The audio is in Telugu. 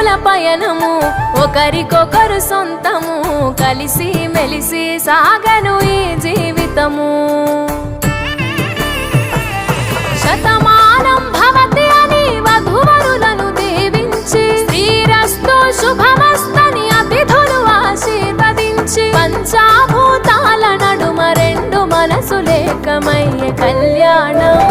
అడుగుల పయనము ఒకరికొకరు సొంతము కలిసి మెలిసి సాగను ఈ జీవితము శతమానం భవతి అని వధువరులను దీవించి శ్రీరస్తు శుభమస్తని అతిథులు ఆశీర్వదించి పంచాభూతాల నడుమ రెండు మనసులేకమయ్యే కళ్యాణం